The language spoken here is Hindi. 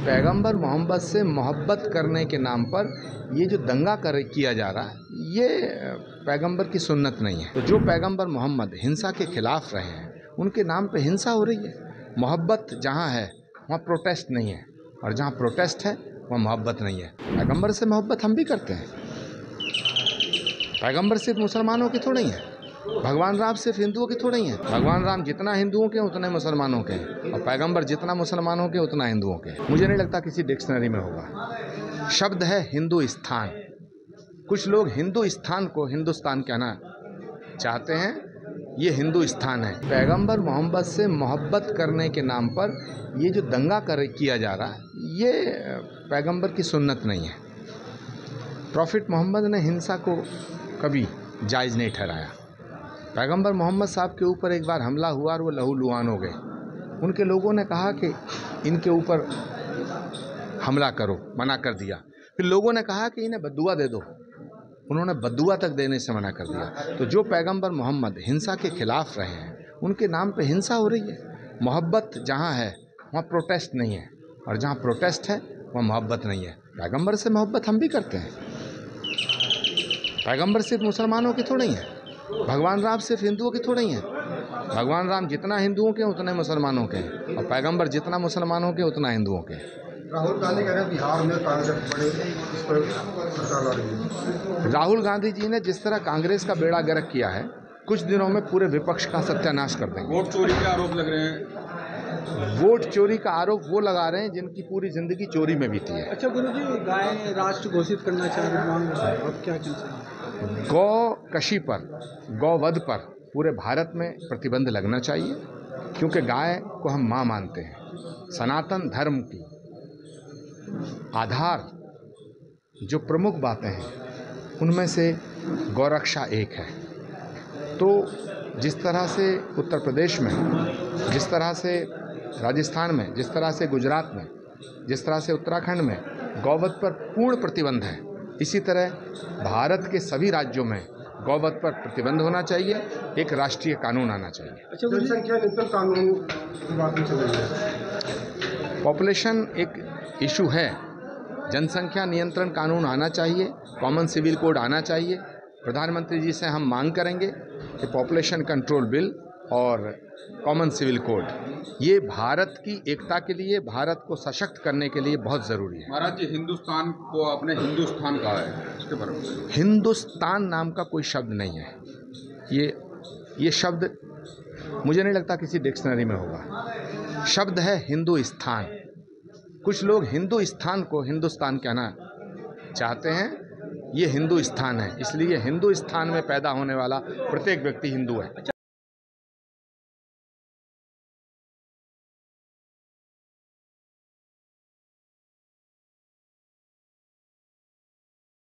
पैगंबर मोहम्मद से मोहब्बत करने के नाम पर ये जो दंगा किया जा रहा है, ये पैगंबर की सुन्नत नहीं है। तो जो पैगंबर मोहम्मद हिंसा के खिलाफ रहे हैं, उनके नाम पे हिंसा हो रही है। मोहब्बत जहाँ है वहाँ प्रोटेस्ट नहीं है, और जहाँ प्रोटेस्ट है वहाँ मोहब्बत नहीं है। पैगंबर से मोहब्बत हम भी करते हैं। पैगंबर सिर्फ मुसलमानों की थोड़ी है, भगवान राम सिर्फ हिंदुओं की थोड़ी है। भगवान राम जितना हिंदुओं के उतने मुसलमानों के हैं, और पैगंबर जितना मुसलमानों के उतना हिंदुओं के। मुझे नहीं लगता किसी डिक्शनरी में होगा। शब्द है हिंदुस्तान। कुछ लोग हिंदुस्तान को हिंदुस्तान कहना चाहते हैं, ये हिंदुस्तान है। पैगंबर मोहम्मद से मोहब्बत करने के नाम पर ये जो दंगा किया जा रहा है, ये पैगंबर की सुन्नत नहीं है। प्रॉफिट मोहम्मद ने हिंसा को कभी जायज़ नहीं ठहराया। पैगंबर मोहम्मद साहब के ऊपर एक बार हमला हुआ और वो लहूलुहान हो गए। उनके लोगों ने कहा कि इनके ऊपर हमला करो, मना कर दिया। फिर लोगों ने कहा कि इन्हें बद्दुआ दे दो, उन्होंने बद्दुआ तक देने से मना कर दिया। तो जो पैगंबर मोहम्मद हिंसा के खिलाफ रहे हैं, उनके नाम पे हिंसा हो रही है। मोहब्बत जहाँ है वहाँ प्रोटेस्ट नहीं है, और जहाँ प्रोटेस्ट है वहाँ मोहब्बत नहीं है। पैगंबर से मोहब्बत हम भी करते हैं। पैगंबर सिर्फ मुसलमानों की थोड़ी है, भगवान राम सिर्फ हिंदुओं की थोड़ी हैं। भगवान राम जितना हिंदुओं के उतने मुसलमानों के, और पैगंबर जितना मुसलमानों के उतना हिंदुओं के। राहुल गांधी कह रहे हैं बिहार में कांग्रेस बड़े इस पर सरकार आ रही है। राहुल गांधी जी ने जिस तरह कांग्रेस का बेड़ा गर्क किया है, कुछ दिनों में पूरे विपक्ष का सत्यानाश कर देंगे। वोट चोरी के आरोप लग रहे हैं। वोट चोरी का आरोप वो लगा रहे हैं जिनकी पूरी जिंदगी चोरी में बीती है। अच्छा गुरु जी, गाय राष्ट्र घोषित करना चाह रहे हैं, अब क्या कहना? गौ कशी पर, गौवध पर पूरे भारत में प्रतिबंध लगना चाहिए, क्योंकि गाय को हम माँ मानते हैं। सनातन धर्म की आधार जो प्रमुख बातें हैं, उनमें से गौरक्षा एक है। तो जिस तरह से उत्तर प्रदेश में, जिस तरह से राजस्थान में, जिस तरह से गुजरात में, जिस तरह से उत्तराखंड में गौवध पर पूर्ण प्रतिबंध है, इसी तरह भारत के सभी राज्यों में गौवध पर प्रतिबंध होना चाहिए। एक राष्ट्रीय कानून आना चाहिए। जनसंख्या नियंत्रण कानून की बात चल रही है। पॉपुलेशन एक इशू है, जनसंख्या नियंत्रण कानून आना चाहिए, कॉमन सिविल कोड आना चाहिए। प्रधानमंत्री जी से हम मांग करेंगे कि पॉपुलेशन कंट्रोल बिल और कॉमन सिविल कोड, ये भारत की एकता के लिए, भारत को सशक्त करने के लिए बहुत ज़रूरी है। महाराज जी, हिंदुस्तान को आपने हिंदुस्तान कहा है, इसके बारे में? हिंदुस्तान नाम का कोई शब्द नहीं है। ये शब्द मुझे नहीं लगता किसी डिक्शनरी में होगा। शब्द है हिंदुस्तान। कुछ लोग हिंदुस्तान को हिंदुस्तान कहना चाहते हैं, ये हिंदुस्तान है। इसलिए हिंदुस्तान में पैदा होने वाला प्रत्येक व्यक्ति हिंदू है।